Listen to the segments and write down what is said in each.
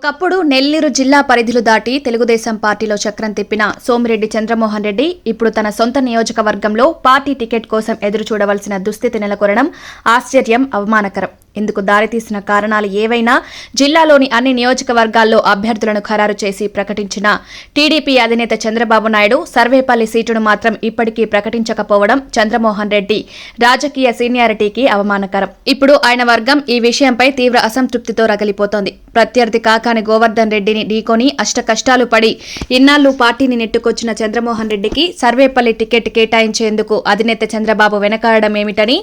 ఒకప్పుడు నెల్లూరు జిల్లా పరిధిలు దాటి తెలుగుదేశం పార్టీలో చక్రం తిప్పిన సోమిరెడ్డి చంద్రమోహన్ రెడ్డి ఇప్పుడు తన సొంత నియోజకవర్గంలో పార్టీ టికెట్ కోసం ఎదురు చూడవలసిన దుస్థితి నెలకొనడం ఆశ్చర్యం, అవమానకరం. ఇందుకు దారితీసిన కారణాలు ఏవైనా జిల్లాలోని అన్ని నియోజకవర్గాల్లో అభ్యర్థులను ఖరారు చేసి ప్రకటించిన టీడీపీ అధినేత చంద్రబాబు నాయుడు సర్వేపల్లి సీటును మాత్రం ఇప్పటికీ ప్రకటించకపోవడం చంద్రమోహన్ రెడ్డి రాజకీయ సీనియారిటీకి అవమానకరం. ఇప్పుడు ఆయన వర్గం ఈ విషయంపై తీవ్ర అసంతృప్తితో రగిలిపోతోంది. ప్రత్యర్థి కాకాని గోవర్ధన్ రెడ్డిని ఢీకొని అష్టకష్టాలు పడి ఇన్నాళ్లు పార్టీని నెట్టుకొచ్చిన చంద్రమోహన్ రెడ్డికి సర్వేపల్లి టికెట్ కేటాయించేందుకు అధినేత చంద్రబాబు వెనకాడడం ఏమిటని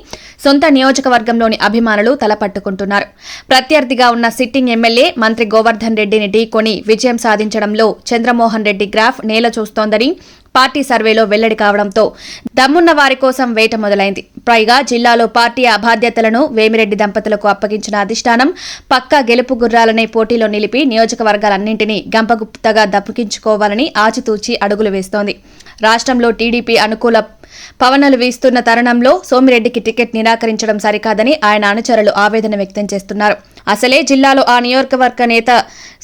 సొంత నియోజకవర్గంలోని అభిమానులు తలపట్టుకుంటున్నారు. ప్రత్యర్థిగా ఉన్న సిట్టింగ్ ఎమ్మెల్యే మంత్రి గోవర్ధన్ రెడ్డిని ఢీకొని విజయం సాధించడంలో చంద్రమోహన్ రెడ్డి గ్రాఫ్ నేల చూస్తోందని పార్టీ సర్వేలో వెల్లడి కావడంతో దమ్మున్న వారి కోసం వేట మొదలైంది. పైగా జిల్లాలో పార్టీ బాధ్యతలను వేమిరెడ్డి దంపతులకు అప్పగించిన అధిష్టానం పక్కా గెలుపు గుర్రాలనే పోటీలో నిలిపి నియోజకవర్గాలన్నింటినీ గంపగుప్తగా దప్పుకించుకోవాలని ఆచితూచి అడుగులు వేస్తోంది. రాష్ట్రంలో టీడీపీ అనుకూల పవనాలు వీస్తున్న తరుణంలో సోమిరెడ్డికి టికెట్ నిరాకరించడం సరికాదని ఆయన అనుచరులు ఆవేదన వ్యక్తం చేస్తున్నారు. అసలే జిల్లాలో ఆ నియోజకవర్గ నేత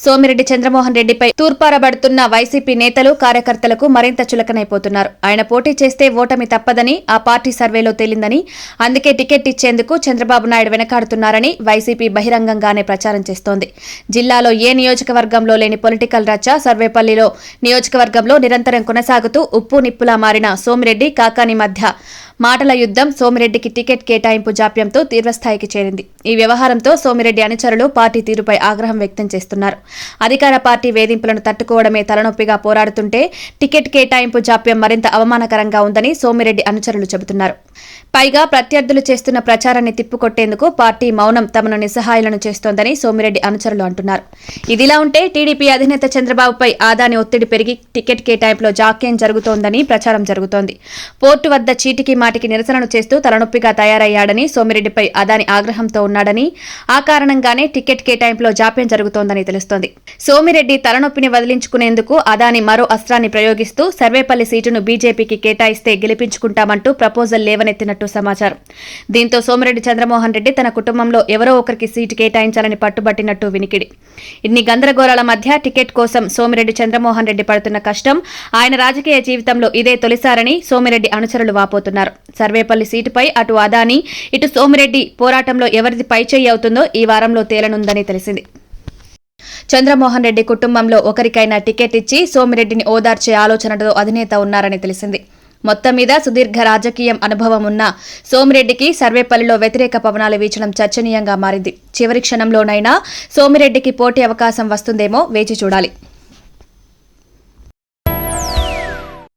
సోమిరెడ్డి చంద్రమోహన్ రెడ్డిపై తూర్పారబడుతున్న వైసీపీ నేతలు, కార్యకర్తలకు మరింత చులకనైపోతున్నారు. ఆయన పోటీ చేస్తే ఓటమి తప్పదని ఆ పార్టీ సర్వేలో తేలిందని, అందుకే టికెట్ ఇచ్చేందుకు చంద్రబాబు నాయుడు వెనకాడుతున్నారని వైసీపీ బహిరంగంగానే ప్రచారం చేస్తోంది. జిల్లాలో ఏ నియోజకవర్గంలో లేని పొలిటికల్ రచ్చ సర్వేపల్లిలో నియోజకవర్గంలో నిరంతరం కొనసాగుతూ ఉప్పు నిప్పులా మారిన సోమిరెడ్డి కాకాని మధ్య మాటల యుద్ధం సోమిరెడ్డికి టికెట్ కేటాయింపు జాప్యంతో తీవ్రస్థాయికి చేరింది. ఈ వ్యవహారంతో సోమిరెడ్డి అనుచరులు పార్టీ తీరుపై ఆగ్రహం వ్యక్తం చేస్తున్నారు. అధికార పార్టీ వేధింపులను తట్టుకోవడమే తలనొప్పిగా పోరాడుతుంటే టికెట్ కేటాయింపు జాప్యం మరింత అవమానకరంగా ఉందని సోమిరెడ్డి అనుచరులు చెబుతున్నారు. పైగా ప్రత్యర్థులు చేస్తున్న ప్రచారాన్ని తిప్పుకొట్టేందుకు పార్టీ మౌనం తమను నిస్సహాయులను చేస్తోందని సోమిరెడ్డి అనుచరులు అంటున్నారు. ఇదిలా ఉంటే టీడీపీ అధినేత చంద్రబాబుపై ఆదాని ఒత్తిడి పెరిగి టికెట్ కేటాయింపులో జాక్యం జరుగుతోందని ప్రచారం జరుగుతోంది. పోర్టు వద్ద చీటికి మాటికి నిరసనలు చేస్తూ తలనొప్పిగా తయారయ్యాడని, సోమిరెడ్డిపై అదాని ఆగ్రహంతో ఉన్నాడని, ఆ కారణంగానే టికెట్ కేటాయింపులో జాప్యం జరుగుతోందని తెలుస్తోంది. సోమిరెడ్డి తలనొప్పిని వదిలించుకునేందుకు అదాని మరో అస్త్రాన్ని ప్రయోగిస్తూ సర్వేపల్లి సీటును బీజేపీకి కేటాయిస్తే గెలిపించుకుంటామంటూ ప్రపోజల్ లేవనెత్తినట్టు సమాచారం. దీంతో సోమిరెడ్డి చంద్రమోహన్ రెడ్డి తన కుటుంబంలో ఎవరో ఒకరికి సీటు కేటాయించాలని పట్టుబట్టినట్టు వినికిడి. ఇన్ని గందరగోళాల మధ్య టికెట్ కోసం సోమిరెడ్డి చంద్రమోహన్ రెడ్డి పడుతున్న కష్టం ఆయన రాజకీయ జీవితంలో ఇదే తొలిసారని సోమిరెడ్డి అనుచరులు వాపోతున్నారు. సర్వేపల్లి సీటుపై అటు అదాని, ఇటు సోమిరెడ్డి పోరాటంలో ఎవరిది పైచేయి అవుతుందో ఈ వారంలో తేలనుందని తెలిసింది. చంద్రమోహన్ రెడ్డి కుటుంబంలో ఒకరికైనా టికెట్ ఇచ్చి సోమిరెడ్డిని ఓదార్చే ఆలోచనతో అధినేత ఉన్నారని తెలిసింది. మొత్తం మీద సుదీర్ఘ రాజకీయం అనుభవం ఉన్న సోమిరెడ్డికి సర్వేపల్లిలో వ్యతిరేక పవనాలు వీచడం చర్చనీయంగా మారింది. చివరి క్షణంలోనైనా సోమిరెడ్డికి పోటీ అవకాశం వస్తుందేమో వేచి చూడాలి.